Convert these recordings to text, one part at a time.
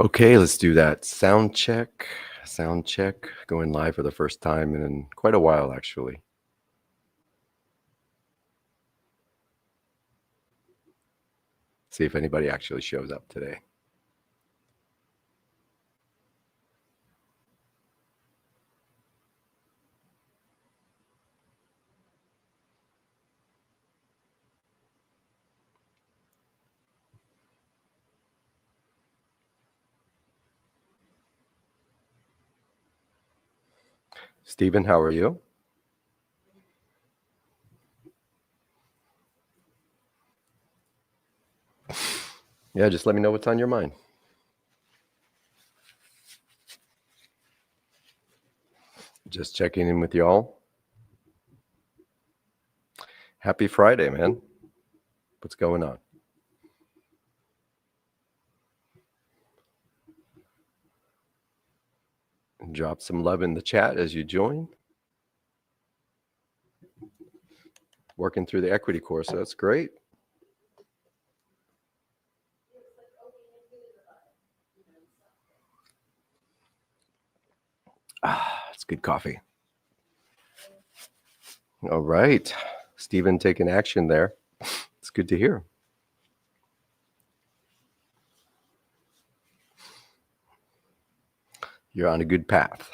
Okay, let's do that. Sound check. Sound check. Going live for the first time in quite a while, actually. See if anybody actually shows up today. Stephen, how are you? Yeah, just let me know what's on your mind. Just checking in with y'all. Happy Friday, man. What's going on? Drop some love in the chat as you join. Working through the equity course, so that's great. It's good coffee. All right. Stephen taking action there. It's good to hear. You're on a good path.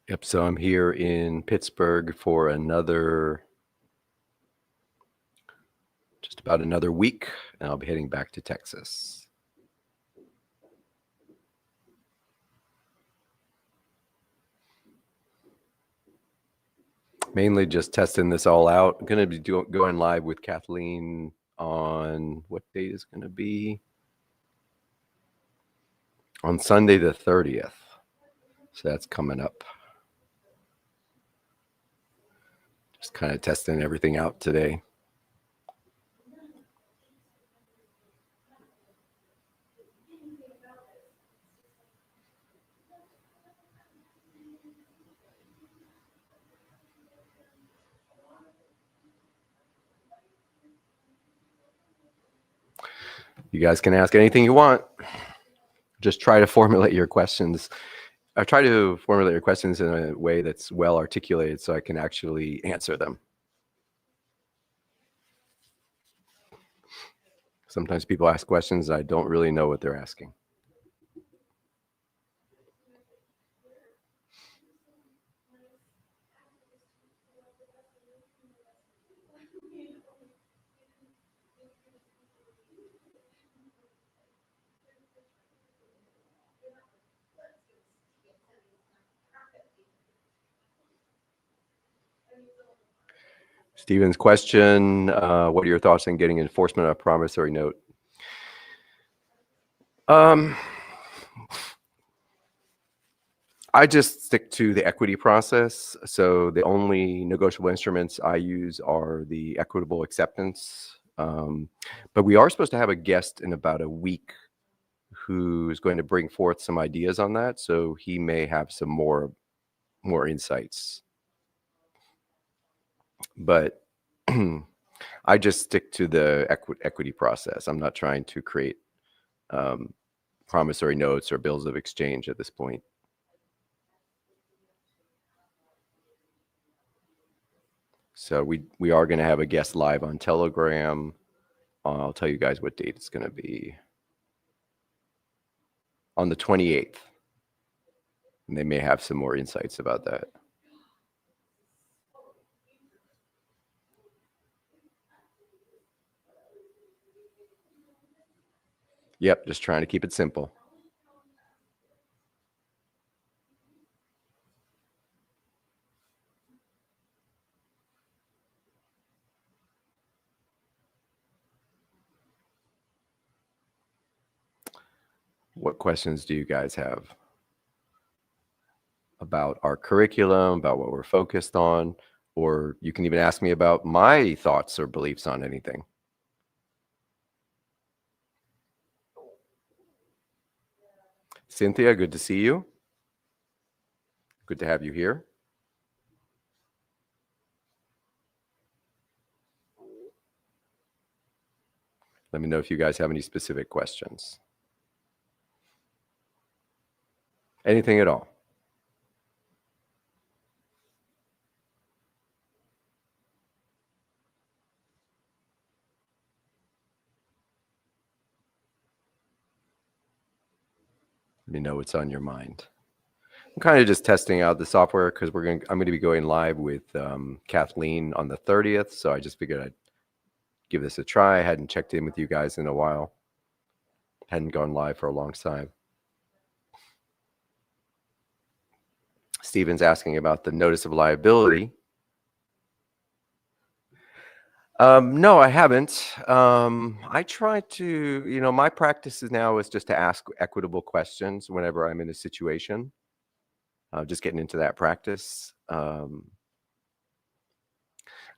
Yep, so I'm here in Pittsburgh for just about another week, and I'll be heading back to Texas. Mainly just testing this all out. I'm going to be going live with Kathleen on what date is going to be? On Sunday the 30th. So that's coming up. Just kind of testing everything out today. You guys can ask anything you want. Just try to formulate your questions. I try to formulate your questions in a way that's well articulated so I can actually answer them. Sometimes people ask questions I don't really know what they're asking. Stephen's question, what are your thoughts on getting enforcement of a promissory note? I just stick to the equity process. So the only negotiable instruments I use are the equitable acceptance. But we are supposed to have a guest in about a week who's going to bring forth some ideas on that. So he may have some more insights. But I just stick to the equity process. I'm not trying to create promissory notes or bills of exchange at this point. So we are going to have a guest live on Telegram. I'll tell you guys what date it's going to be. On the 28th. And they may have some more insights about that. Yep, just trying to keep it simple. What questions do you guys have about our curriculum, about what we're focused on? Or you can even ask me about my thoughts or beliefs on anything. Cynthia, good to see you. Good to have you here. Let me know if you guys have any specific questions. Anything at all. Let me know what's on your mind. I'm kind of just testing out the software because I'm going to be going live with Kathleen on the 30th. So I just figured I'd give this a try. I hadn't checked in with you guys in a while. Hadn't gone live for a long time. Steven's asking about the notice of liability. No, I haven't. I try to, my practice now is just to ask equitable questions whenever I'm in a situation. Just getting into that practice. I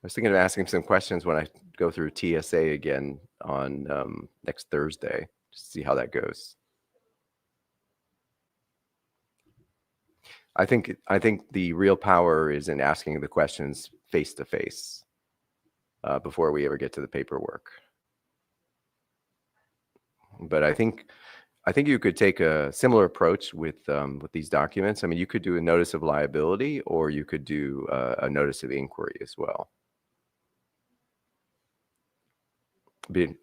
was thinking of asking some questions when I go through TSA again on next Thursday, just to see how that goes. I think the real power is in asking the questions face to face before we ever get to the paperwork. But I think you could take a similar approach with these documents. I mean, you could do a notice of liability, or you could do a notice of inquiry as well. Be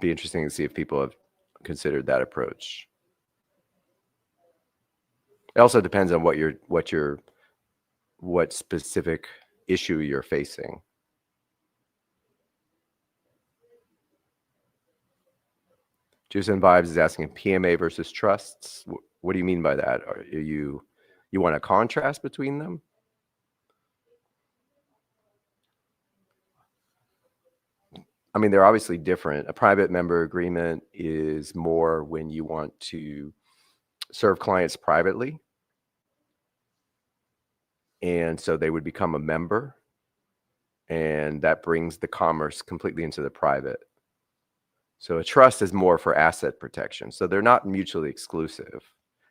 interesting to see if people have considered that approach. It also depends on what specific issue you're facing. Juice and Vibes is asking PMA versus trusts. What do you mean by that? Are you want a contrast between them? I mean, they're obviously different. A private member agreement is more when you want to serve clients privately. And so they would become a member, and that brings the commerce completely into the private. So a trust is more for asset protection. So they're not mutually exclusive.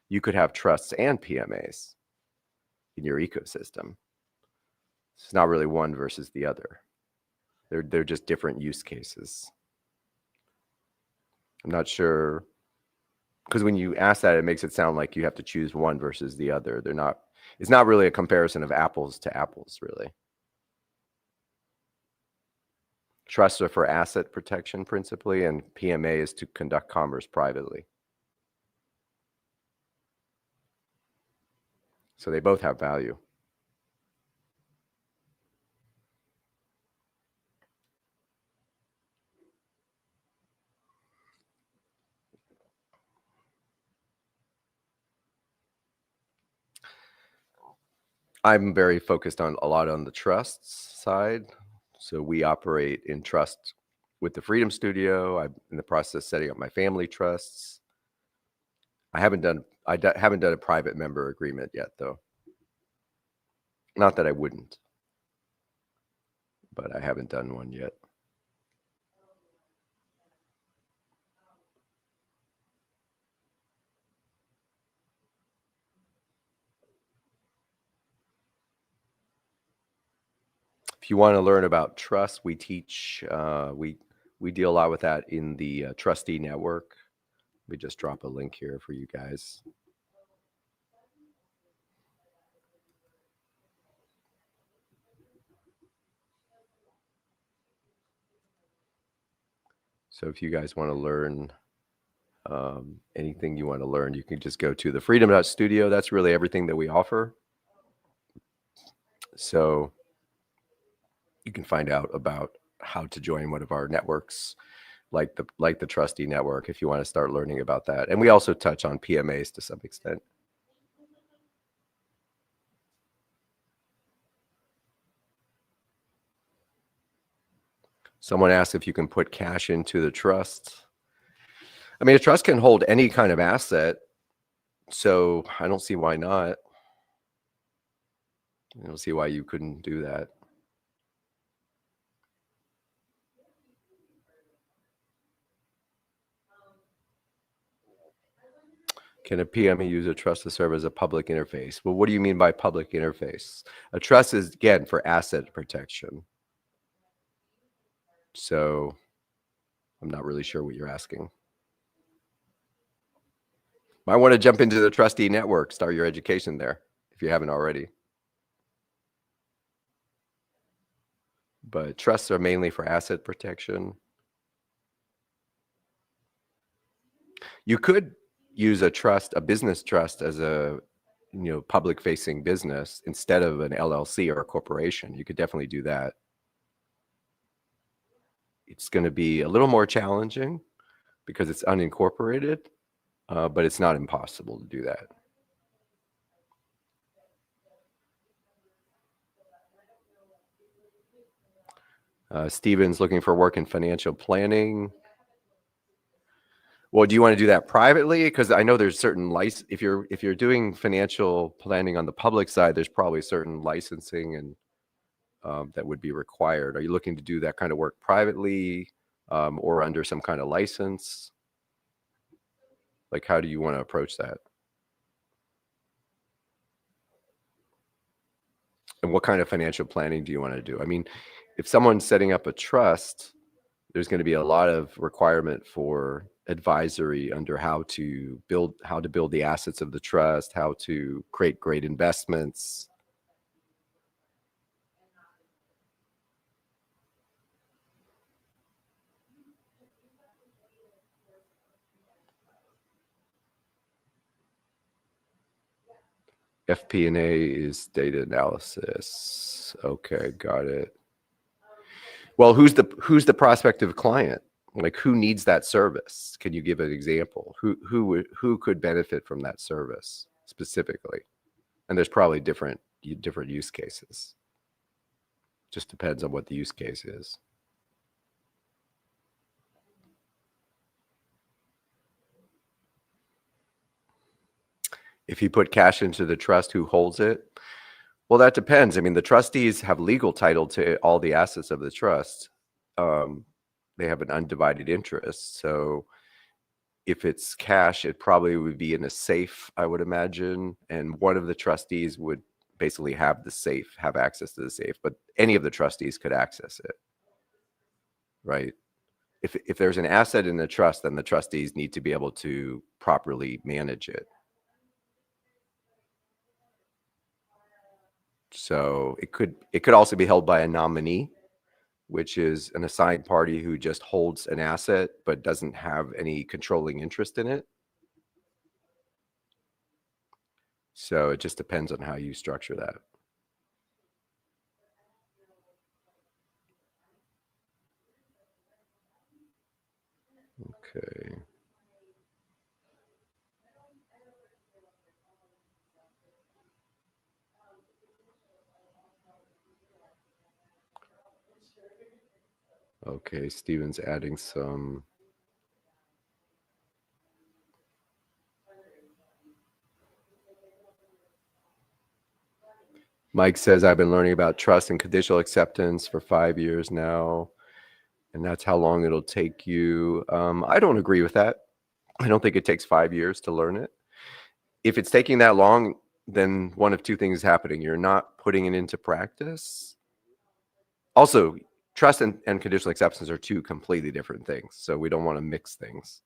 You could have trusts and PMAs in your ecosystem. It's not really one versus the other. They're just different use cases. I'm not sure, because when you ask that, it makes it sound like you have to choose one versus the other. They're not. It's not really a comparison of apples to apples, really. Trusts are for asset protection principally, and PMA is to conduct commerce privately. So they both have value. I'm very focused on a lot on the trusts side. So we operate in trust with the Freedom Studio. I'm in the process of setting up my family trusts. I haven't done a private member agreement yet, though. Not that I wouldn't, but I haven't done one yet. If you want to learn about trust, we teach, we deal a lot with that in the trustee network. Let me just drop a link here for you guys. So if you guys want to learn anything you want to learn, you can just go to the freedom.studio. That's really everything that we offer. So you can find out about how to join one of our networks, like the trustee network, if you want to start learning about that. And we also touch on PMAs to some extent. Someone asked if you can put cash into the trust. I mean, a trust can hold any kind of asset, so I don't see why not. I don't see why you couldn't do that. Can a PME use a trust to serve as a public interface? Well, what do you mean by public interface? A trust is, again, for asset protection. So I'm not really sure what you're asking. Might want to jump into the trustee network, start your education there if you haven't already. But trusts are mainly for asset protection. You could use a trust, a business trust, as a public-facing business instead of an LLC or a corporation. You could definitely do that. It's going to be a little more challenging because it's unincorporated, but it's not impossible to do that. Steven's looking for work in financial planning. Well, do you want to do that privately? Because I know there's certain if you're doing financial planning on the public side, there's probably certain licensing and that would be required. Are you looking to do that kind of work privately or under some kind of license? Like, how do you want to approach that? And what kind of financial planning do you want to do? I mean, if someone's setting up a trust, there's going to be a lot of requirement for advisory under how to build the assets of the trust, how to create great investments. FP&A is data analysis. Okay, got it. Well, who's the prospective client? Like, who needs that service? Can you give an example? Who could benefit from that service specifically? And there's probably different use cases. Just depends on what the use case is. If you put cash into the trust, who holds it? Well, that depends. I mean, the trustees have legal title to all the assets of the trust. They have an undivided interest. So if it's cash, it probably would be in a safe, I would imagine. And one of the trustees would basically have access to the safe, but any of the trustees could access it, right? If there's an asset in the trust, then the trustees need to be able to properly manage it. So it could also be held by a nominee, which is an assigned party who just holds an asset but doesn't have any controlling interest in it. So it just depends on how you structure that. Okay. Okay, Steven's adding some. Mike says, I've been learning about trust and conditional acceptance for 5 years now, and that's how long it'll take you. I don't agree with that. I don't think it takes 5 years to learn it. If it's taking that long, then one of two things is happening. You're not putting it into practice. Also, trust and conditional acceptance are two completely different things. So we don't want to mix things.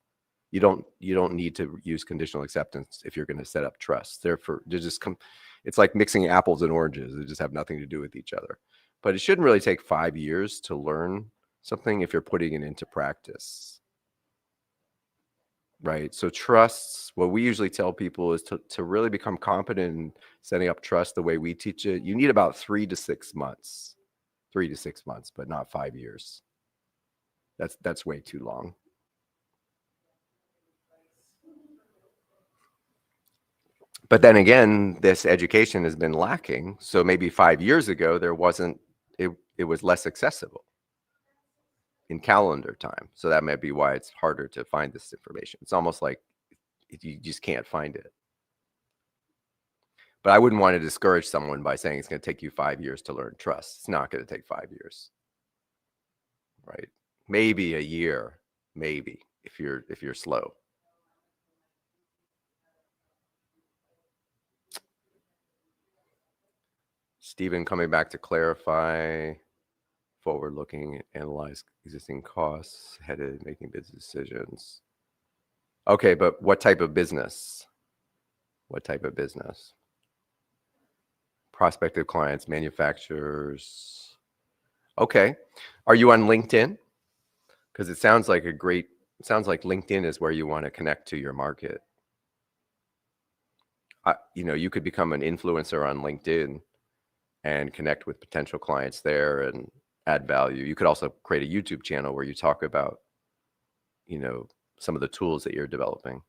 You don't need to use conditional acceptance if you're going to set up trust. It's like mixing apples and oranges. They just have nothing to do with each other. But it shouldn't really take 5 years to learn something if you're putting it into practice. Right. So trusts, what we usually tell people is to really become competent in setting up trust the way we teach it. You need about 3 to 6 months. 3 to 6 months, but not 5 years. That's way too long. But then again, this education has been lacking. So maybe 5 years ago, it was less accessible in calendar time. So that might be why it's harder to find this information. It's almost like you just can't find it. But I wouldn't want to discourage someone by saying it's going to take you 5 years to learn trust. It's not going to take 5 years, right? Maybe a year, maybe if you're slow. Stephen coming back to clarify forward-looking, analyze existing costs, headed making business decisions. Okay, but what type of business? What type of business? Prospective clients, manufacturers. Okay. Are you on LinkedIn? Because it sounds like LinkedIn is where you want to connect to your market. You could become an influencer on LinkedIn and connect with potential clients there and add value. You could also create a YouTube channel where you talk about, some of the tools that you're developing.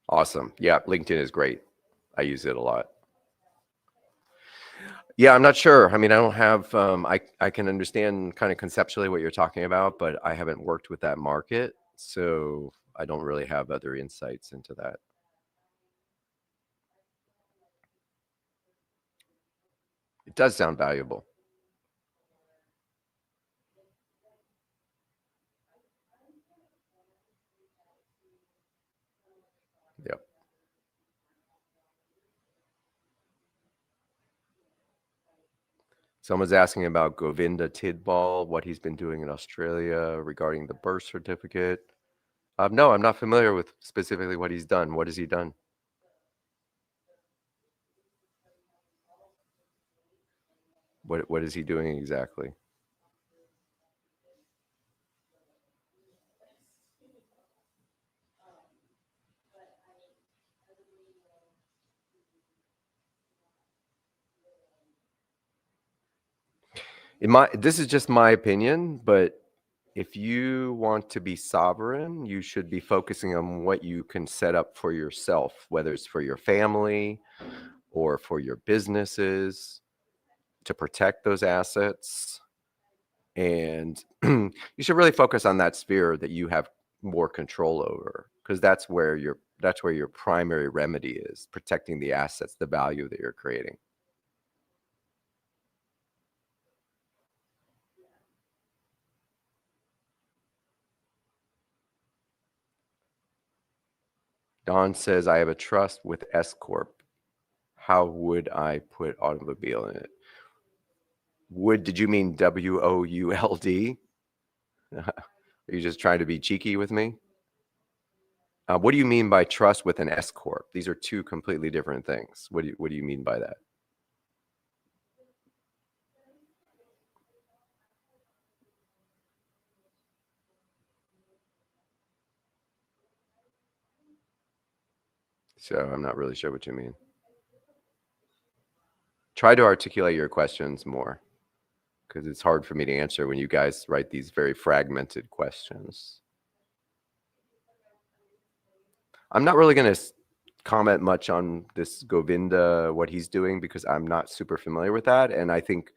Awesome. Yeah, LinkedIn is great. I use it a lot. Yeah, I'm not sure. I mean, I don't have, I can understand kind of conceptually what you're talking about, but I haven't worked with that market. So I don't really have other insights into that. It does sound valuable. Yep. Someone's asking about Govinda Tidbal, what he's been doing in Australia regarding the birth certificate. No, I'm not familiar with specifically what he's done. What has he done? What is he doing exactly? This is just my opinion, but if you want to be sovereign, you should be focusing on what you can set up for yourself, whether it's for your family or for your businesses to protect those assets. And you should really focus on that sphere that you have more control over, because that's where your primary remedy is, protecting the assets, the value that you're creating. Don says, I have a trust with S Corp. How would I put automobile in it? Did you mean WOULD? Are you just trying to be cheeky with me? What do you mean by trust with an S Corp? These are two completely different things. What do you mean by that? So I'm not really sure what you mean. Try to articulate your questions more, because it's hard for me to answer when you guys write these very fragmented questions. I'm not really going to comment much on this Govinda, what he's doing, because I'm not super familiar with that. And I think,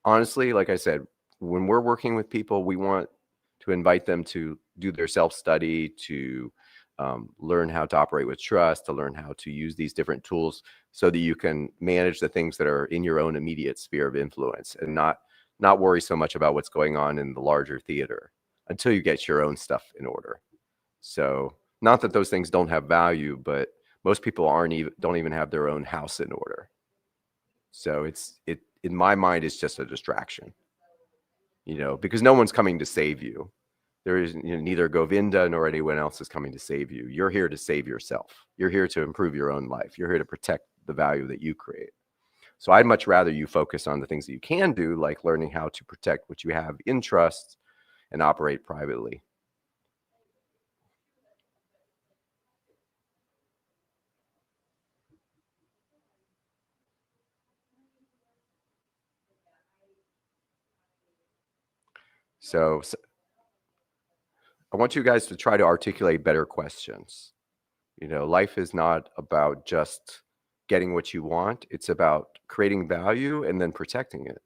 honestly, like I said, when we're working with people, we want to invite them to do their self-study, to learn how to operate with trust, to learn how to use these different tools so that you can manage the things that are in your own immediate sphere of influence, and not worry so much about what's going on in the larger theater until you get your own stuff in order. So not that those things don't have value, but most people don't even have their own house in order. So it in my mind, it's just a distraction, because no one's coming to save you. There is neither Govinda nor anyone else is coming to save you. You're here to save yourself. You're here to improve your own life. You're here to protect the value that you create. So I'd much rather you focus on the things that you can do, like learning how to protect what you have in trust and operate privately. So I want you guys to try to articulate better questions. Life is not about just getting what you want. It's about creating value and then protecting it.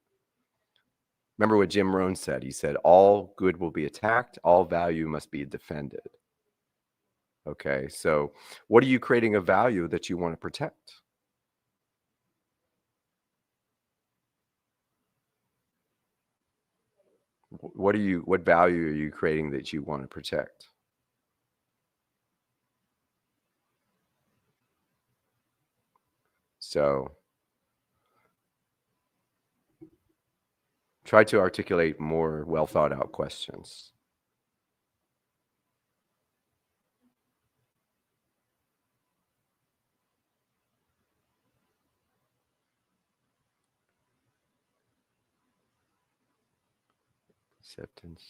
Remember what Jim Rohn said. He said, all good will be attacked, all value must be defended. Okay, so what are you creating, a value that you want to protect? what value are you creating that you want to protect? So try to articulate more well thought out questions. Acceptance.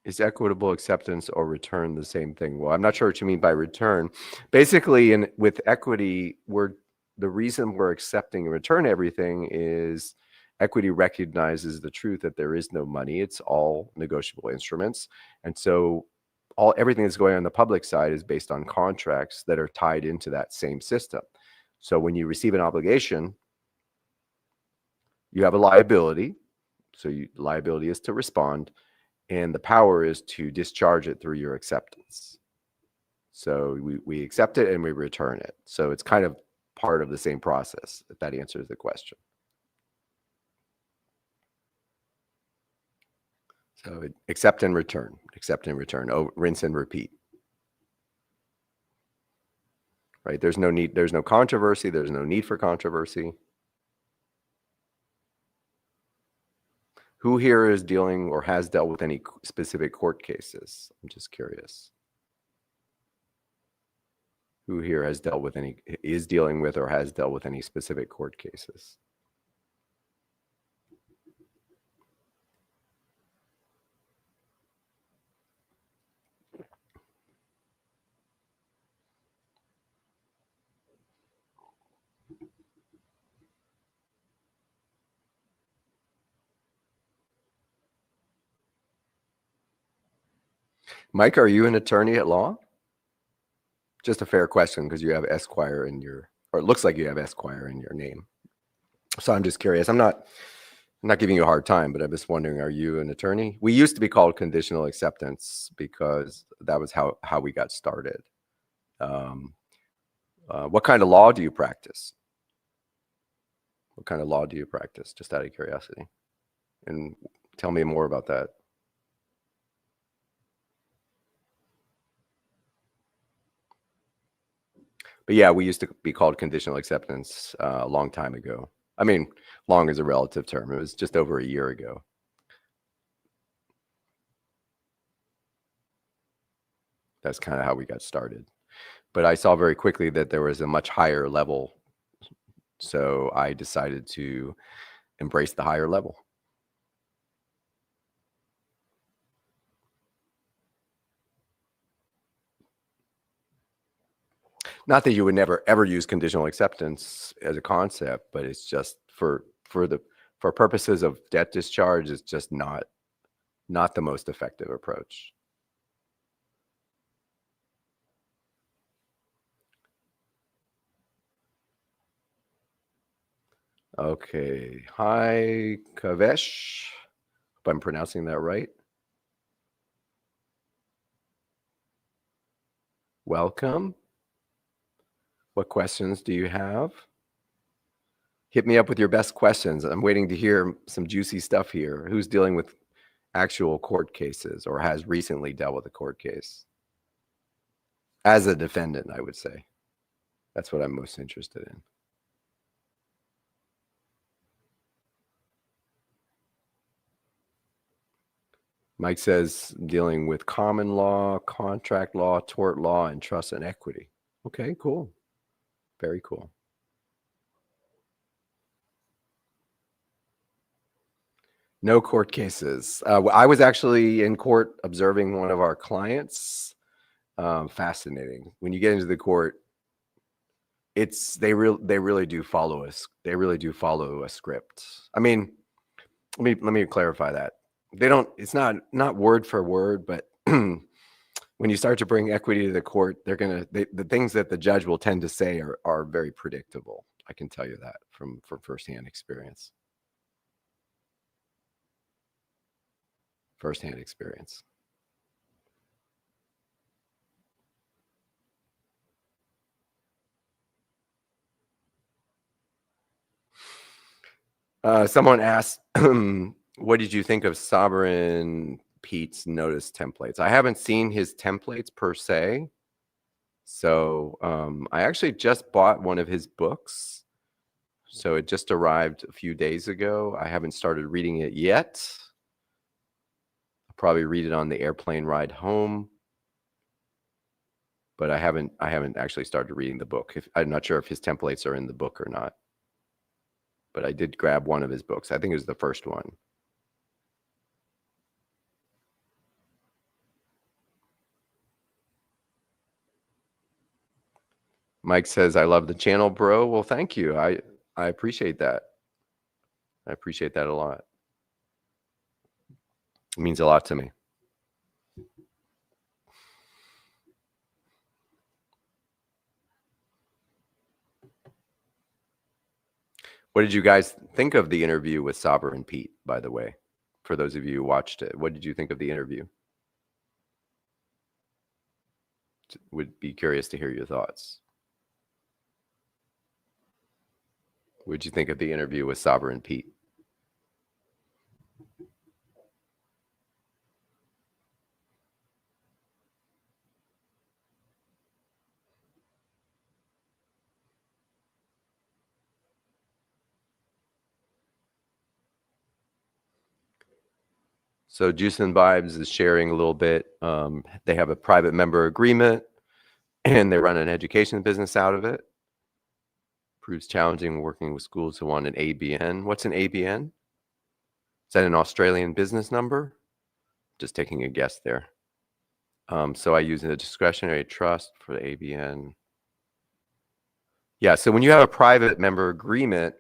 Is equitable acceptance or return the same thing? Well, I'm not sure what you mean by return. Basically, with equity, the reason we're accepting and return everything is equity recognizes the truth that there is no money. It's all negotiable instruments. And so everything that's going on the public side is based on contracts that are tied into that same system. So when you receive an obligation, you have a liability. So liability is to respond, and the power is to discharge it through your acceptance. So we accept it and we return it. So it's kind of part of the same process, if that answers the question. So accept and return, rinse and repeat. Right? There's no controversy, there's no need for controversy. Who here is dealing or has dealt with any specific court cases? I'm just curious. Who here is dealing with or has dealt with any specific court cases? Mike, are you an attorney at law? Just a fair question because you have Esquire or it looks like you have Esquire in your name. So I'm just curious. I'm not giving you a hard time, but I'm just wondering, are you an attorney? We used to be called conditional acceptance because that was how we got started. What kind of law do you practice? What kind of law do you practice? Just out of curiosity. And tell me more about that. But yeah, we used to be called conditional acceptance a long time ago. I mean, long is a relative term. It was just over a year ago. That's kind of how we got started. But I saw very quickly that there was a much higher level. So I decided to embrace the higher level. Not that you would never ever use conditional acceptance as a concept, but it's just for purposes of debt discharge, it's just not the most effective approach. Okay. Hi, Kavesh. If I'm pronouncing that right. Welcome. What questions do you have? Hit me up with your best questions. I'm waiting to hear some juicy stuff here. Who's dealing with actual court cases or has recently dealt with a court case? As a defendant, I would say. That's what I'm most interested in. Mike says dealing with common law, contract law, tort law, and trust and equity. Okay, cool. Very cool. No court cases. I was actually in court observing one of our clients. Fascinating. When you get into the court, they really do follow us. They really do follow a script. I mean, let me clarify that. They don't. It's not word for word, but when you start to bring equity to the court, the things that the judge will tend to say are very predictable. I can tell you that from firsthand experience. Firsthand experience. Someone asked, what did you think of Sovereign Pete's notice templates? I haven't seen his templates per se. So I actually just bought one of his books. So it just arrived a few days ago. I haven't started reading it yet. I'll probably read it on the airplane ride home. But I haven't actually started reading the book. I'm not sure if his templates are in the book or not. But I did grab one of his books. I think it was the first one. Mike says, I love the channel, bro. Well, thank you. I appreciate that. I appreciate that a lot. It means a lot to me. What did you guys think of the interview with Sovereign Pete, by the way? For those of you who watched it, what did you think of the interview? Would be curious to hear your thoughts. What did you think of the interview with Sovereign Pete? So Juice and Vibes is sharing a little bit. They have a private member agreement and they run an education business out of it. Proves challenging working with schools who want an ABN. What's an ABN? Is that an Australian business number? Just taking a guess there. So I use a discretionary trust for the ABN. Yeah, so when you have a private member agreement,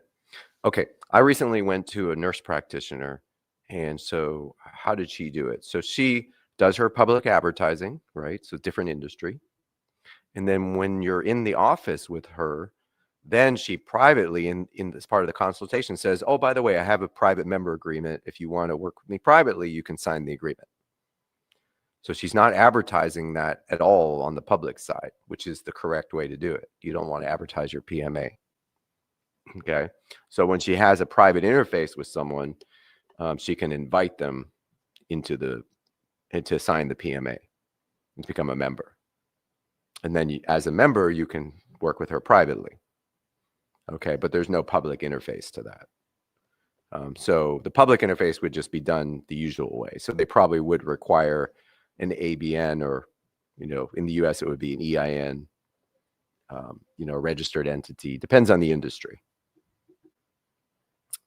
okay, I recently went to a nurse practitioner. And so how did she do it? So she does her public advertising, right? So different industry. And then when you're in the office with her, then she privately in this part of the consultation says, oh, by the way, I have a private member agreement. If you want to work with me privately, you can sign the agreement. So she's not advertising that at all on the public side, which is the correct way to do it. You don't want to advertise your PMA. Okay. So when she has a private interface with someone, she can invite them to sign the PMA and become a member. And then as a member, you can work with her privately. Okay, but there's no public interface to that. So the public interface would just be done the usual way. So they probably would require an ABN or, in the US, it would be an EIN, a registered entity. Depends on the industry.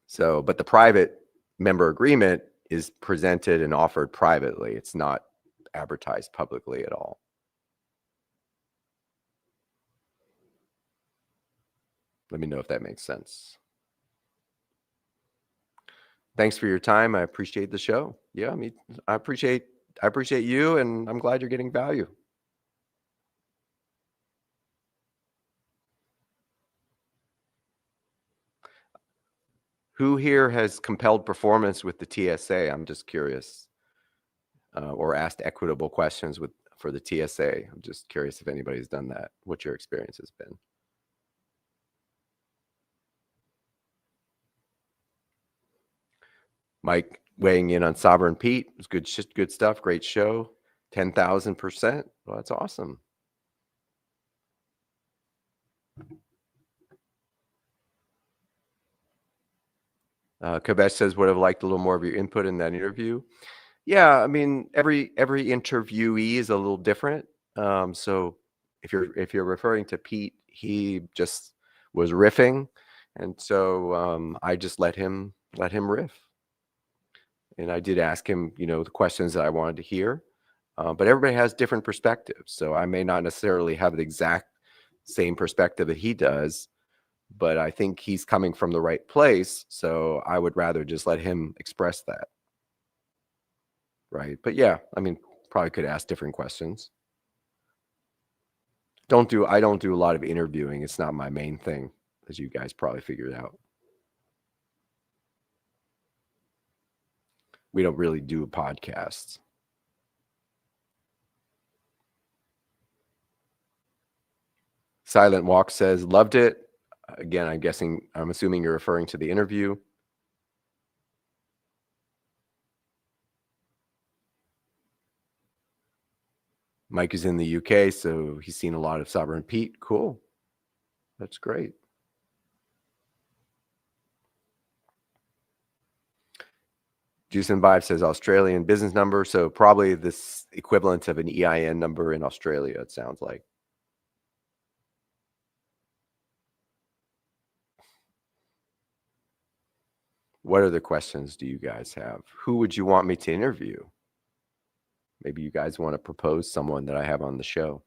So, but the private member agreement is presented and offered privately. It's not advertised publicly at all. Let me know if that makes sense. Thanks for your time. I appreciate the show. Yeah, I appreciate you, and I'm glad you're getting value. Who here has compelled performance with the TSA? I'm just curious. Or asked equitable questions for the TSA. I'm just curious if anybody's done that, what your experience has been. Mike weighing in on Sovereign Pete. It was good stuff. Great show. 10,000%. Well, that's awesome. Kavesh says, would have liked a little more of your input in that interview. Yeah, I mean, every interviewee is a little different. So if you're referring to Pete, he just was riffing, and so I just let him riff. And I did ask him, the questions that I wanted to hear. But everybody has different perspectives, so I may not necessarily have the exact same perspective that he does. But I think he's coming from the right place, so I would rather just let him express that. Right. But yeah, I mean, probably could ask different questions. I don't do a lot of interviewing. It's not my main thing, as you guys probably figured out. We don't really do podcasts. Silent Walk says, loved it. Again, I'm assuming you're referring to the interview. Mike is in the UK, so he's seen a lot of Sovereign Pete. Cool. That's great. Juice and Vibe says Australian business number, so probably this equivalent of an EIN number in Australia, it sounds like. What other questions do you guys have? Who would you want me to interview? Maybe you guys want to propose someone that I have on the show.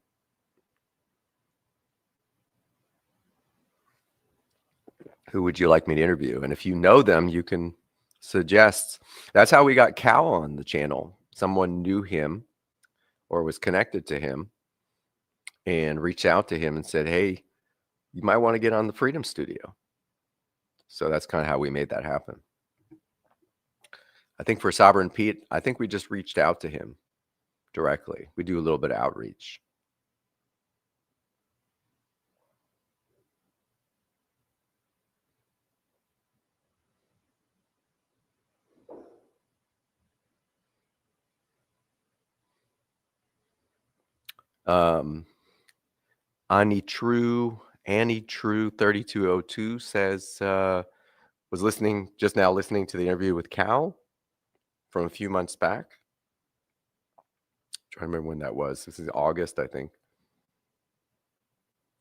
Who would you like me to interview? And if you know them, you can suggest. That's how we got Cal on the channel. Someone knew him or was connected to him and reached out to him and said, hey, you might want to get on the Freedom Studio. So that's kind of how we made that happen. I think for Sovereign Pete, I think we just reached out to him directly. We do a little bit of outreach. Annie True 3202 says, was just now listening to the interview with Cal from a few months back. I'm trying to remember when that was. This is August, I think.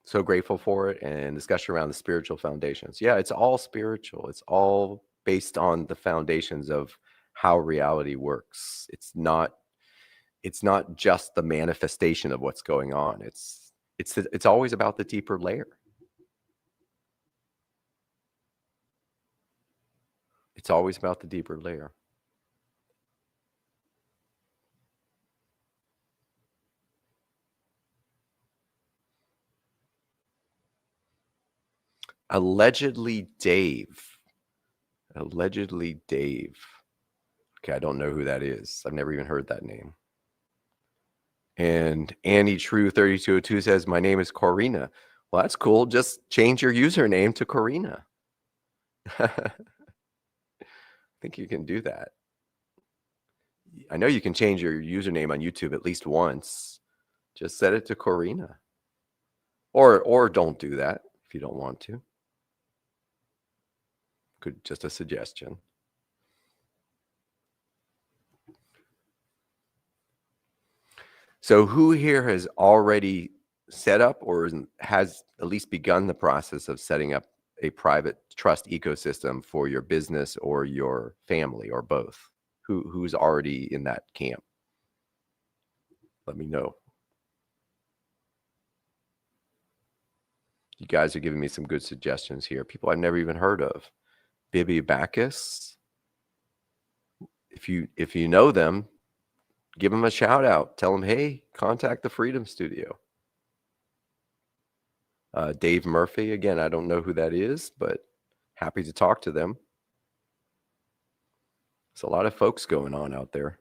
So grateful for it, and discussion around the spiritual foundations. Yeah, it's all spiritual. It's all based on the foundations of how reality works. It's not just the manifestation of what's going on. It's always about the deeper layer. It's always about the deeper layer. Allegedly Dave. Okay, I don't know who that is. I've never even heard that name. And Annie True 3202 says, my name is Corina. Well, that's cool. Just change your username to Corina. I think you can do that. I know you can change your username on YouTube at least once. Just set it to Corina. Or don't do that if you don't want to. Just a suggestion. So who here has already set up or has at least begun the process of setting up a private trust ecosystem for your business or your family or both? Who's already in that camp? Let me know. You guys are giving me some good suggestions here. People I've never even heard of. Bibi Bacchus. If you know them, give them a shout out. Tell them, hey, contact the Freedom Studio. Dave Murphy, again, I don't know who that is, but happy to talk to them. There's a lot of folks going on out there.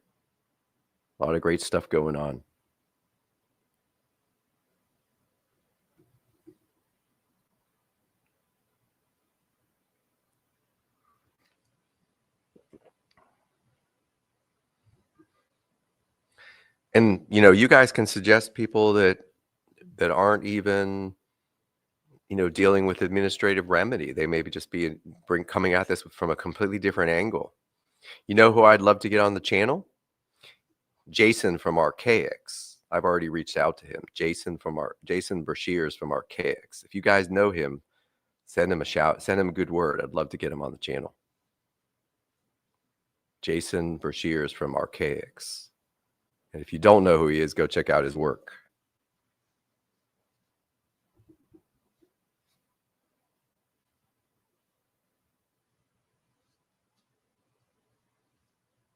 A lot of great stuff going on. And, you guys can suggest people that aren't even, dealing with administrative remedy. They maybe just be coming at this from a completely different angle. You know who I'd love to get on the channel? Jason from Archaics. I've already reached out to him. Jason Brashears from Archaics. If you guys know him, send him a shout. Send him a good word. I'd love to get him on the channel. Jason Brashears from Archaics. And if you don't know who he is, go check out his work.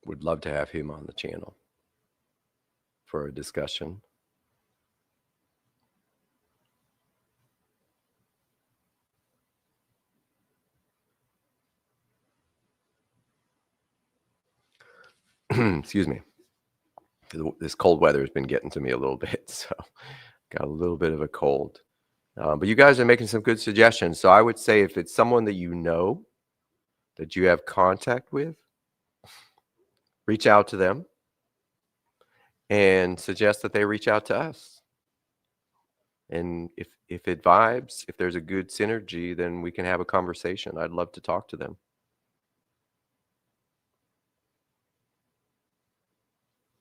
Would love to have him on the channel for a discussion. Excuse me. This cold weather has been getting to me a little bit, so got a little bit of a cold. But you guys are making some good suggestions. So I would say if it's someone that you know, that you have contact with, reach out to them. and suggest that they reach out to us. And if it vibes, if there's a good synergy, then we can have a conversation. I'd love to talk to them.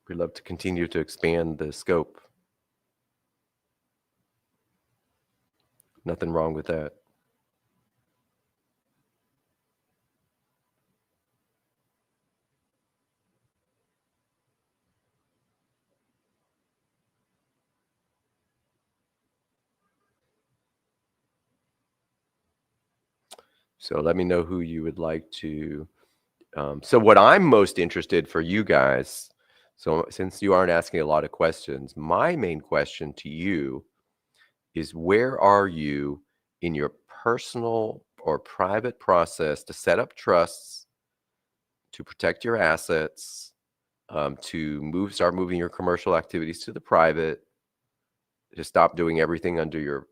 We'd love to continue to expand the scope. Nothing wrong with that. So let me know who you would like to. So what I'm most interested for you guys, so since you aren't asking a lot of questions, my main question to you is, where are you in your personal or private process to set up trusts, to protect your assets, to start moving your commercial activities to the private, to stop doing everything under your,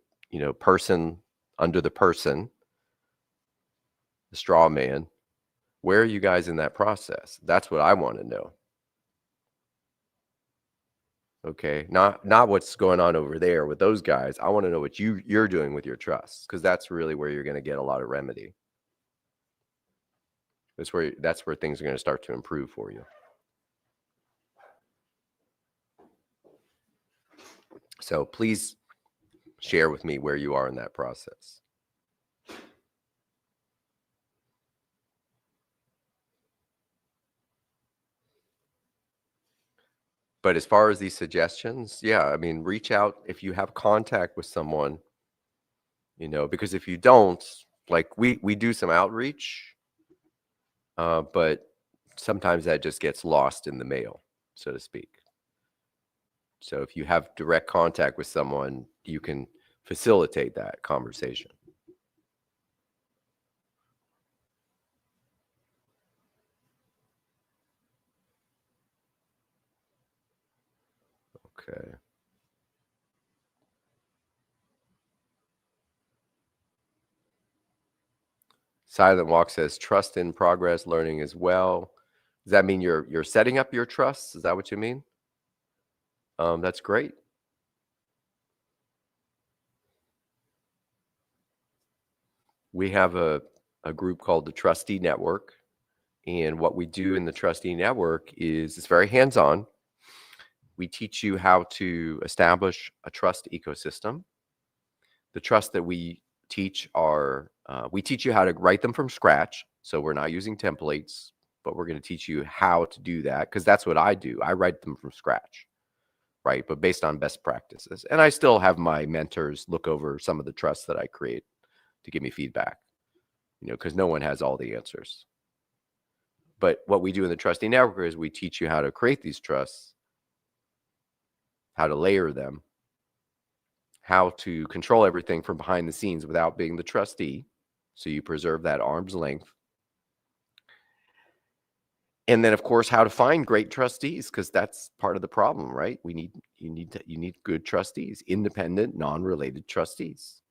person, under the person, the straw man. Where are you guys in that process? That's what I want to know. Okay, not what's going on over there with those guys. I want to know what you're doing with your trusts, because that's really where you're going to get a lot of remedy. That's where things are going to start to improve for you. So please share with me where you are in that process. But as far as these suggestions, yeah, I mean, reach out if you have contact with someone, because if you don't, like we do some outreach, but sometimes that just gets lost in the mail, so to speak. So if you have direct contact with someone, you can facilitate that conversation. Okay. Silent Walk says trust in progress, learning as well. Does that mean you're setting up your trusts? Is that what you mean? That's great. We have a group called the Trustee Network. And what we do in the Trustee Network is it's very hands-on. We teach you how to establish a trust ecosystem. The trusts that we teach we teach you how to write them from scratch. So we're not using templates, but we're going to teach you how to do that, because that's what I do. I write them from scratch, right? But based on best practices. And I still have my mentors look over some of the trusts that I create to give me feedback, because no one has all the answers. But what we do in the Trustee Network is we teach you how to create these trusts, how to layer them, how to control everything from behind the scenes without being the trustee, so you preserve that arm's length. And then, of course, how to find great trustees, because that's part of the problem, right? You need good trustees, independent, non-related trustees.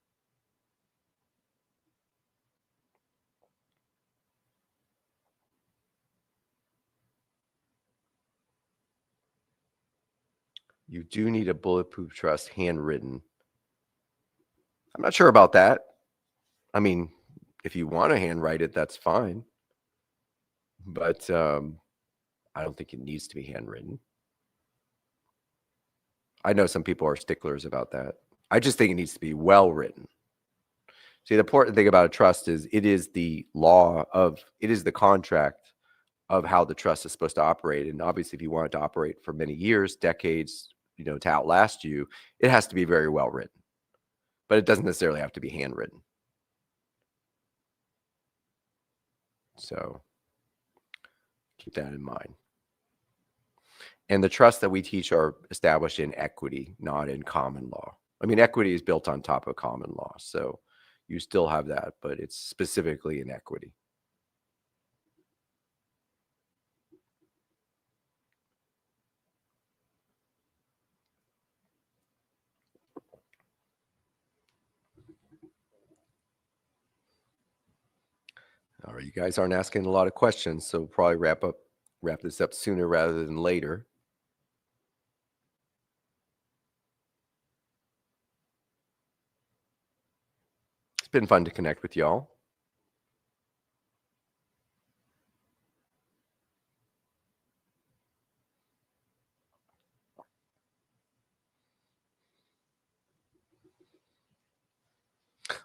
You do need a bulletproof trust handwritten. I'm not sure about that. I mean, if you want to handwrite it, that's fine. But I don't think it needs to be handwritten. I know some people are sticklers about that. I just think it needs to be well written. See, the important thing about a trust is it is the contract of how the trust is supposed to operate. And obviously, if you want it to operate for many years, decades, to outlast you, it has to be very well written. But it doesn't necessarily have to be handwritten. So keep that in mind. And the trusts that we teach are established in equity, not in common law. I mean, equity is built on top of common law, so you still have that, but it's specifically in equity. All right, you guys aren't asking a lot of questions, so we'll probably wrap this up sooner rather than later. been fun to connect with y'all.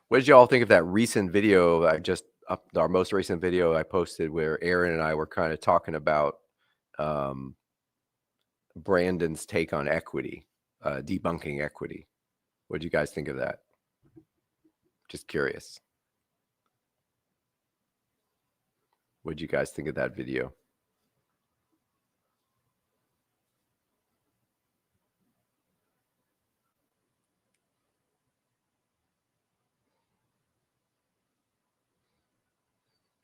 What did y'all think of that recent video our most recent video I posted where Aaron and I were kind of talking about Brandon's take on equity, debunking equity? What did you guys think of that? Just curious. What did you guys think of that video?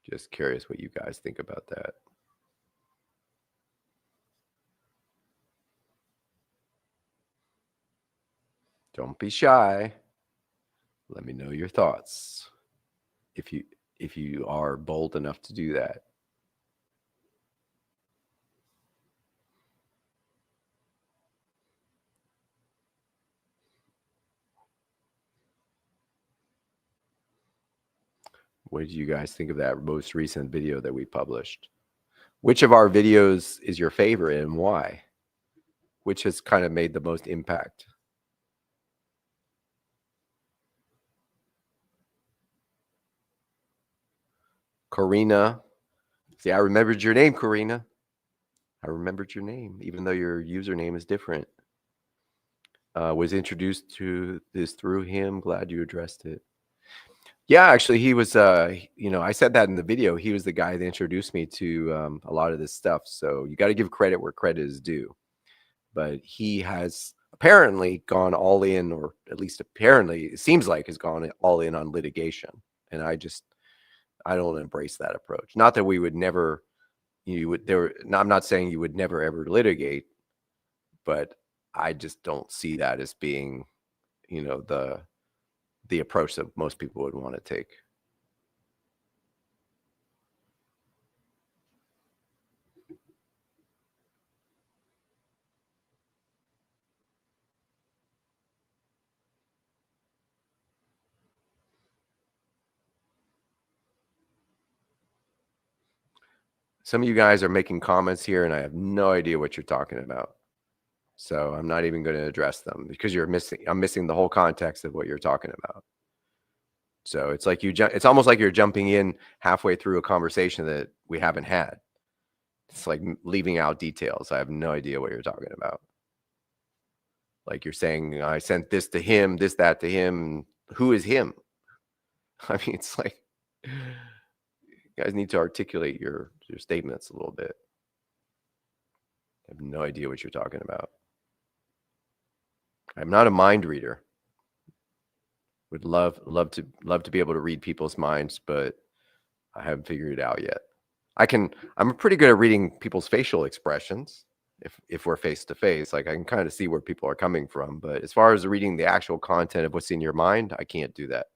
Just curious what you guys think about that. Don't be shy. Let me know your thoughts if you are bold enough to do that. What did you guys think of that most recent video that we published? Which of our videos is your favorite and why? Which has kind of made the most impact? Karina. See, I remembered your name, Karina. I remembered your name, even though your username is different. Was introduced to this through him. Glad you addressed it. Yeah, actually, he was, I said that in the video. He was the guy that introduced me to a lot of this stuff. So you got to give credit where credit is due. But he has apparently gone all in, or at least apparently it seems like has gone all in on litigation. And I don't embrace that approach. Not that we would never, I'm not saying you would never ever litigate, but I just don't see that as being, the approach that most people would want to take. Some of you guys are making comments here and I have no idea what you're talking about. So I'm not even going to address them because I'm missing the whole context of what you're talking about. So it's like it's almost like you're jumping in halfway through a conversation that we haven't had. It's like leaving out details. I have no idea what you're talking about. Like you're saying, I sent this to him, this, that to him. Who is him? I mean, it's like, you guys need to articulate your statements a little bit. I have no idea what you're talking about. I'm not a mind reader. Would love to be able to read people's minds, but I haven't figured it out yet. I'm pretty good at reading people's facial expressions if we're face to face. Like I can kind of see where people are coming from, but as far as reading the actual content of what's in your mind, I can't do that.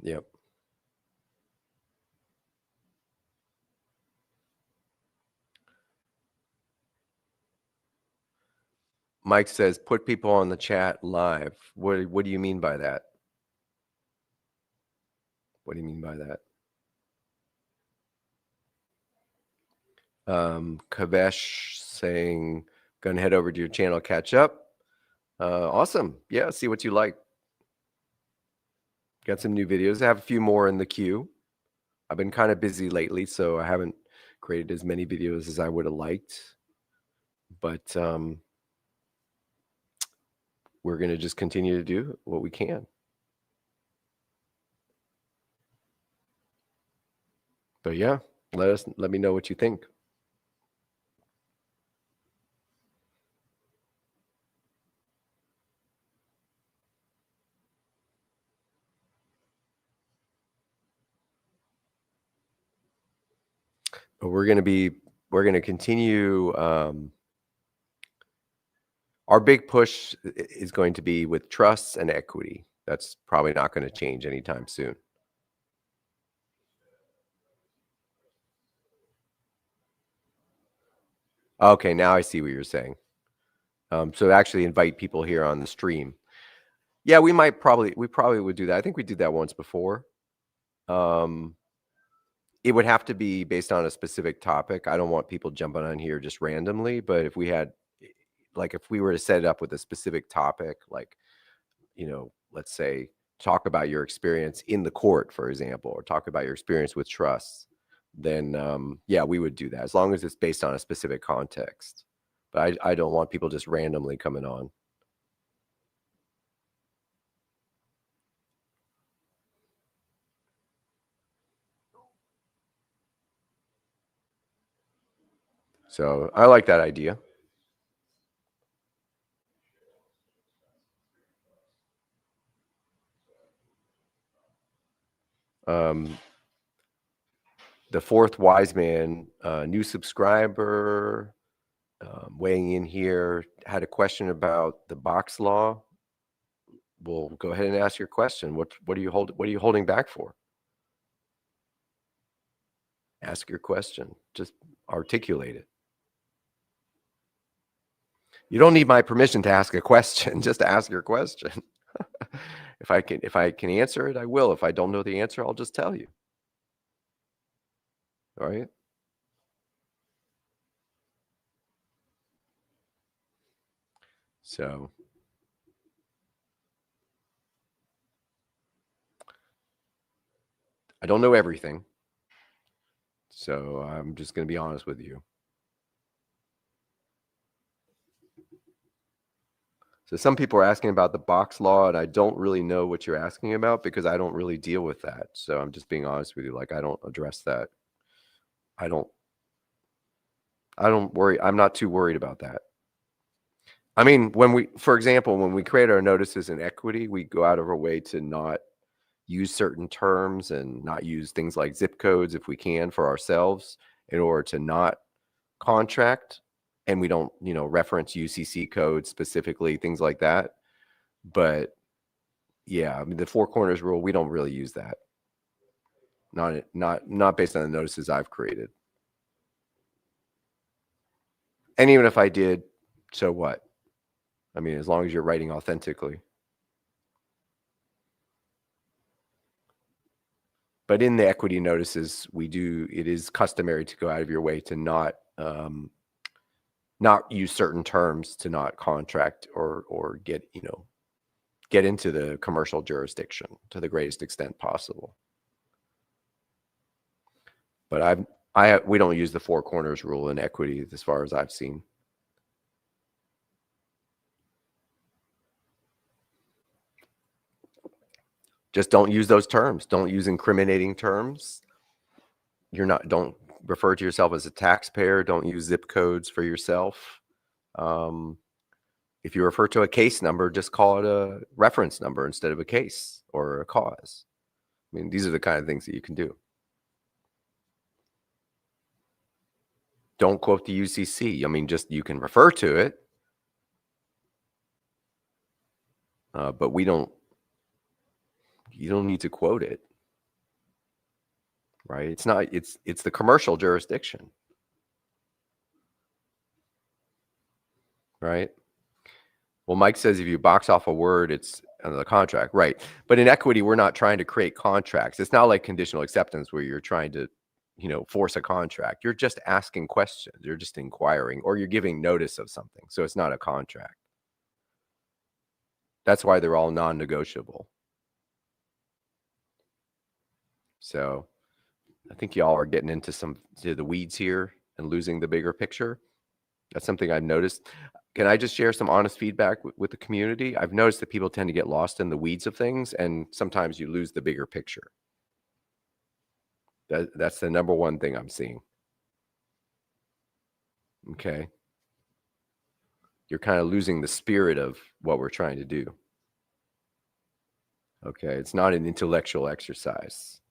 Yep. Mike says, put people on the chat live. What do you mean by that? What do you mean by that? Kavesh saying, gonna head over to your channel, catch up. Awesome. Yeah, see what you like. Got some new videos. I have a few more in the queue. I've been kind of busy lately, so I haven't created as many videos as I would have liked. But we're going to just continue to do what we can. But yeah, let me know what you think. But we're going to continue. Our big push is going to be with trusts and equity. That's probably not going to change anytime soon. Okay, now I see what you're saying. So actually invite people here on the stream. Yeah, we probably would do that. I think we did that once before. Um, it would have to be based on a specific topic. I don't want people jumping on here just randomly, but if we had, like, if we were to set it up with a specific topic, like, let's say talk about your experience in the court, for example, or talk about your experience with trusts, then yeah, we would do that as long as it's based on a specific context. But I don't want people just randomly coming on. So I like that idea. Um, the fourth wise man, new subscriber, weighing in here, had a question about the box law. Well, go ahead and ask your question. What are you holding back for? Ask your question. Just articulate it. You don't need my permission to ask a question. Just ask your question. If I can answer it, I will. If I don't know the answer, I'll just tell you. All right. So I don't know everything. So I'm just going to be honest with you. So some people are asking about the box law, and I don't really know what you're asking about because I don't really deal with that. So I'm just being honest with you. Like, I don't address that. I don't worry. I'm not too worried about that. I mean, for example, when we create our notices in equity, we go out of our way to not use certain terms and not use things like zip codes if we can for ourselves in order to not contract. And we don't, reference UCC codes specifically, things like that. But yeah, I mean, the four corners rule, we don't really use that. Not based on the notices I've created. And even if I did, so what? I mean, as long as you're writing authentically. But in the equity notices, it is customary to go out of your way to not use certain terms, to not contract or get into the commercial jurisdiction to the greatest extent possible. But we don't use the four corners rule in equity as far as I've seen. Just don't use those terms. Don't use incriminating terms. Don't refer to yourself as a taxpayer. Don't use zip codes for yourself. If you refer to a case number, just call it a reference number instead of a case or a cause. I mean, these are the kind of things that you can do. Don't quote the UCC. I mean, just you can refer to it, but you don't need to quote it, right? It's the commercial jurisdiction, right? Well, Mike says if you box off a word, it's under the contract, right? But in equity, we're not trying to create contracts. It's not like conditional acceptance where you're trying to, force a contract. You're just asking questions. You're just inquiring, or you're giving notice of something. So it's not a contract. That's why they're all non-negotiable. So I think y'all are getting into the weeds here and losing the bigger picture. That's something I've noticed. Can I just share some honest feedback with the community? I've noticed that people tend to get lost in the weeds of things, and sometimes you lose the bigger picture. That's the number one thing I'm seeing. Okay. You're kind of losing the spirit of what we're trying to do. Okay. It's not an intellectual exercise.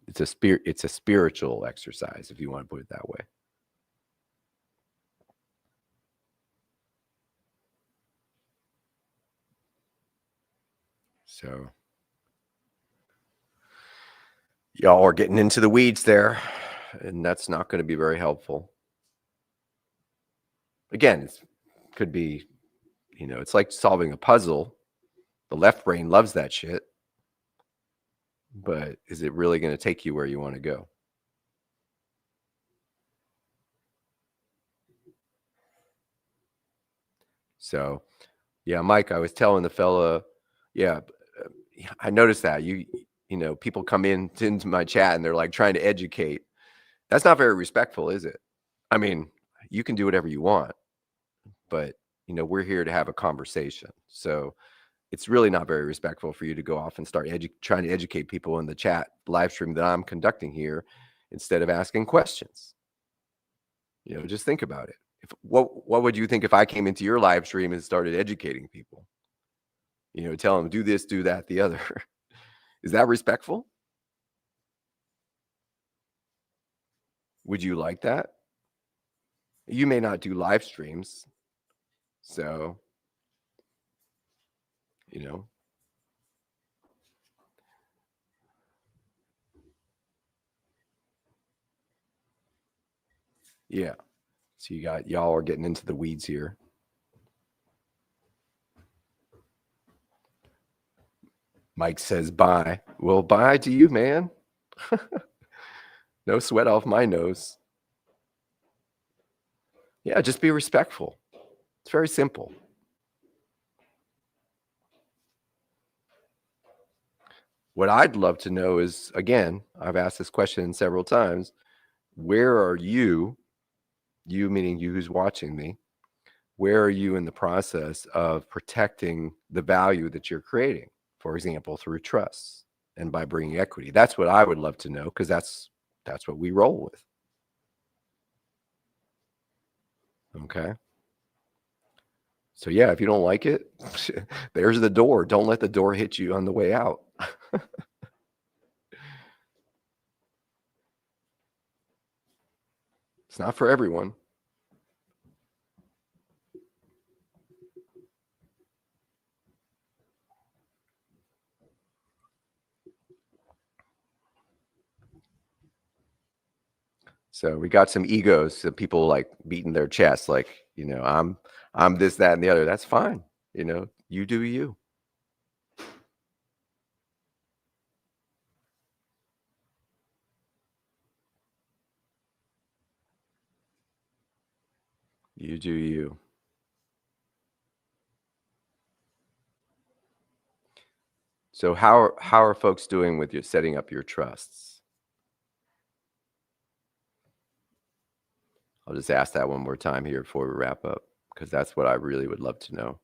It's a spiritual exercise, if you want to put it that way. So y'all are getting into the weeds there, and that's not going to be very helpful. Again, could be, it's like solving a puzzle. The left brain loves that shit, but is it really going to take you where you want to go? So, yeah, Mike, I was telling the fella, yeah, I noticed that people come into my chat and they're like trying to educate. That's not very respectful, is it? I mean, you can do whatever you want, but we're here to have a conversation. So it's really not very respectful for you to go off and start trying to educate people in the chat live stream that I'm conducting here instead of asking questions. Just think about it. What would you think if I came into your live stream and started educating people? Tell them do this, do that, the other. Is that respectful? Would you like that? You may not do live streams, so yeah. So y'all are getting into the weeds here. Mike says bye. Well, bye to you, man. No sweat off my nose. Yeah, just be respectful. It's very simple. What I'd love to know is, again, I've asked this question several times, where are you meaning you who's watching me, where are you in the process of protecting the value that you're creating, for example, through trust and by bringing equity? That's what I would love to know, because that's what we roll with. Okay. So yeah, if you don't like it, there's the door. Don't let the door hit you on the way out. It's not for everyone. So we got some egos, some people like beating their chest, like, I'm this, that, and the other. That's fine. You do you. You do you. So how are folks doing with your setting up your trusts? I'll just ask that one more time here before we wrap up, because that's what I really would love to know.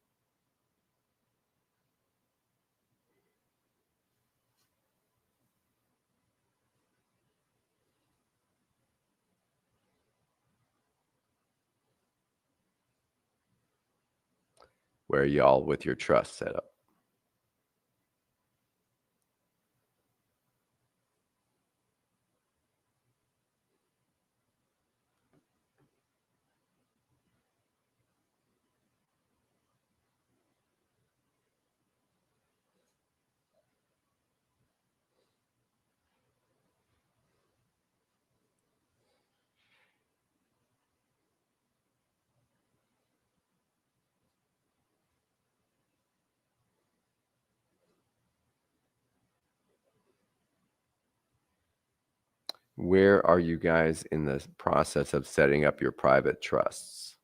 Where are y'all with your trust set up? Where are you guys in the process of setting up your private trusts?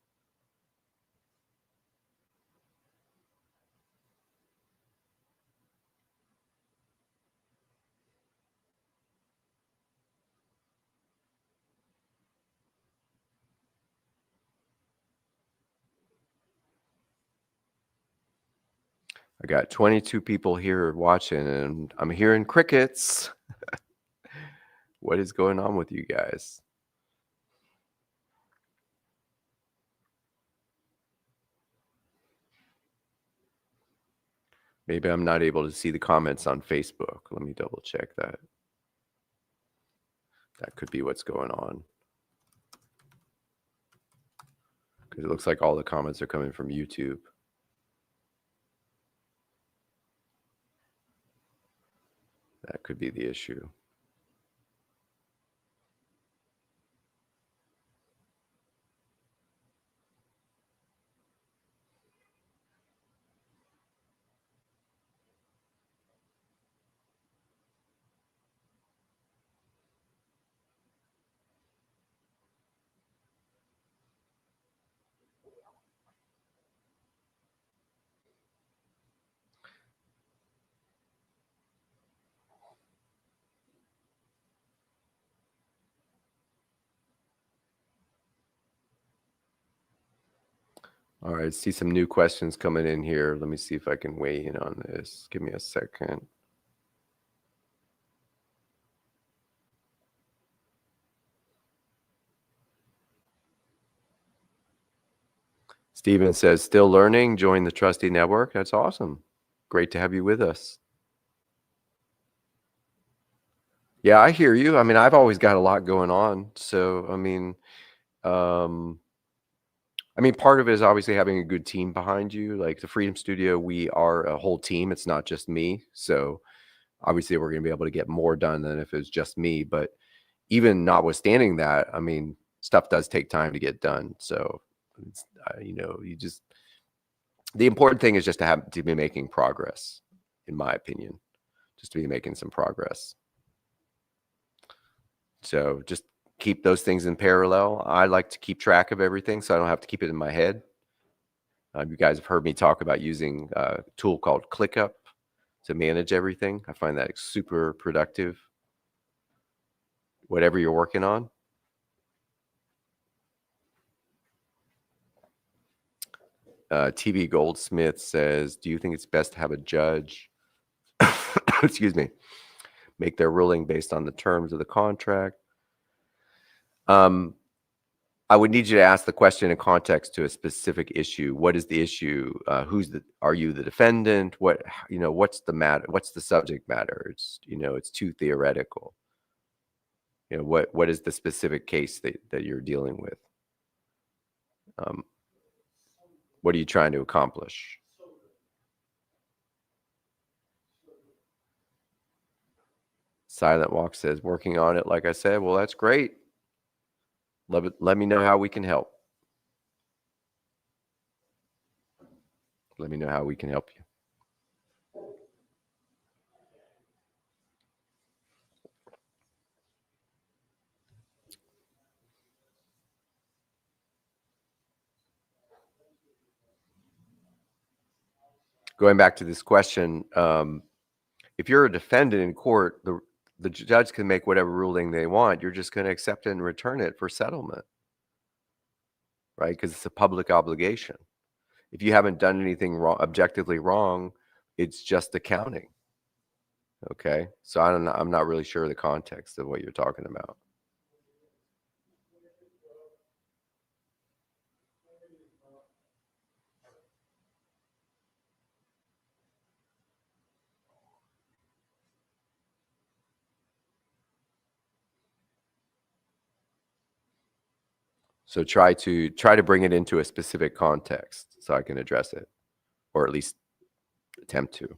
I got 22 people here watching, and I'm hearing crickets. What is going on with you guys? Maybe I'm not able to see the comments on Facebook. Let me double check that. That could be what's going on, because it looks like all the comments are coming from YouTube. That could be the issue. All right, see some new questions coming in here. Let me see if I can weigh in on this. Give me a second. Steven says, still learning, join the Trusty Network. That's awesome. Great to have you with us. Yeah, I hear you. I mean, I've always got a lot going on. So, part of it is obviously having a good team behind you. Like the Freedom Studio, we are a whole team. It's not just me. So, obviously, we're going to be able to get more done than if it's just me. But even notwithstanding that, I mean, stuff does take time to get done. So, the important thing is just to be making progress, in my opinion, just to be making some progress. So just keep those things in parallel. I like to keep track of everything so I don't have to keep it in my head. You guys have heard me talk about using a tool called ClickUp to manage everything. I find that super productive, whatever you're working on. TV Goldsmith says, do you think it's best to have a judge, excuse me, make their ruling based on the terms of the contract? I would need you to ask the question in context to a specific issue. What is the issue? Are you the defendant? What's the matter? What's the subject matter? It's too theoretical. What is the specific case that you're dealing with? What are you trying to accomplish? Silent Walk says, working on it, like I said. Well, that's great. Let me know how we can help. Let me know how we can help you. Going back to this question, if you're a defendant in court, the judge can make whatever ruling they want. You're just going to accept it and return it for settlement, right? Because it's a public obligation. If you haven't done anything wrong, objectively wrong, it's just accounting. Okay, so I'm not really sure the context of what you're talking about. So try to bring it into a specific context so I can address it, or at least attempt to.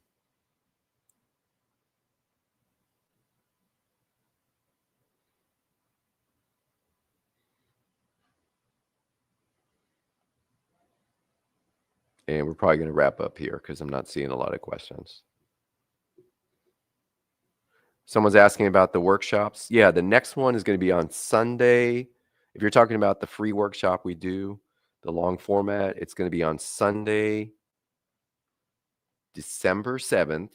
And we're probably going to wrap up here because I'm not seeing a lot of questions. Someone's asking about the workshops. Yeah, the next one is going to be on Sunday. If you're talking about the free workshop we do, the long format, it's going to be on Sunday, December 7th,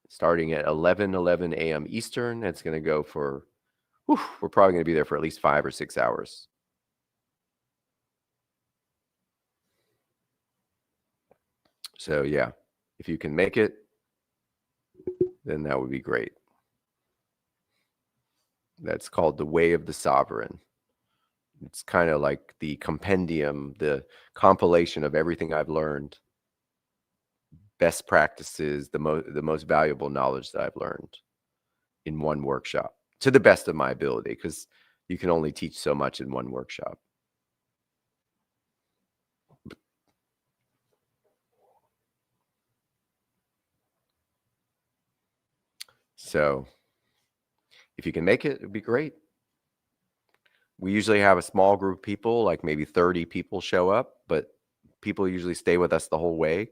starting at 11 a.m. Eastern. It's going to go for, we're probably going to be there for at least 5 or 6 hours. So yeah, if you can make it, then that would be great. That's called The Way of the Sovereign. It's kind of like the compendium, the compilation of everything I've learned, best practices, the most valuable knowledge that I've learned in one workshop to the best of my ability, because you can only teach so much in one workshop. So if you can make it, it'd be great. We usually have a small group of people, like maybe 30 people show up, but people usually stay with us the whole way,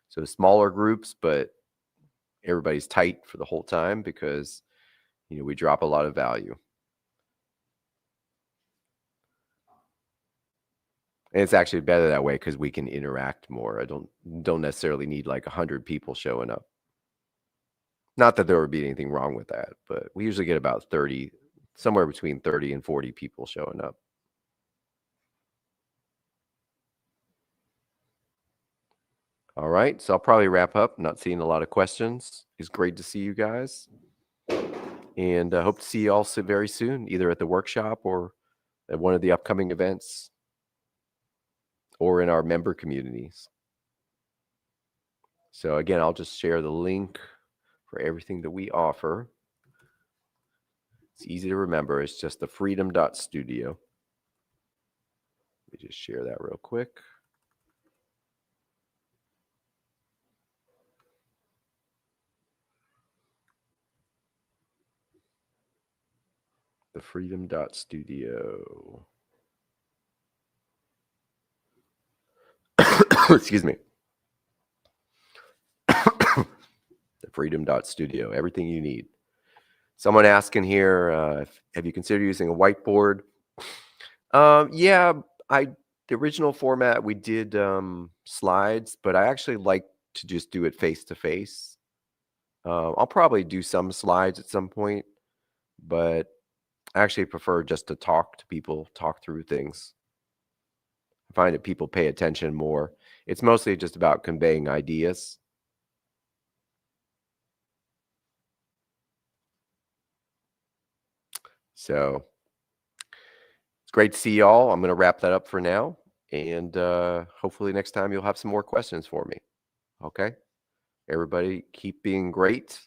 so smaller groups, but everybody's tight for the whole time because, we drop a lot of value. And it's actually better that way because we can interact more. I don't necessarily need like 100 people showing up. Not that there would be anything wrong with that, but we usually get about 30, somewhere between 30 and 40 people showing up. All right, so I'll probably wrap up. Not seeing a lot of questions. It's great to see you guys, and hope to see you all very soon, either at the workshop or at one of the upcoming events or in our member communities. So again, I'll just share the link for everything that we offer. It's easy to remember. It's just the freedom.studio. Let me just share that real quick. The freedom.studio. Excuse me. The freedom.studio. Everything you need. Someone asking here, have you considered using a whiteboard? Yeah, the original format we did slides, but I actually like to just do it face to face. I'll probably do some slides at some point, but I actually prefer just to talk to people, talk through things. I find that people pay attention more. It's mostly just about conveying ideas. So it's great to see y'all. I'm going to wrap that up for now. And hopefully next time you'll have some more questions for me. Okay? Everybody keep being great.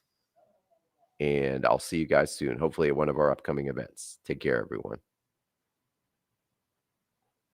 And I'll see you guys soon, hopefully at one of our upcoming events. Take care, everyone.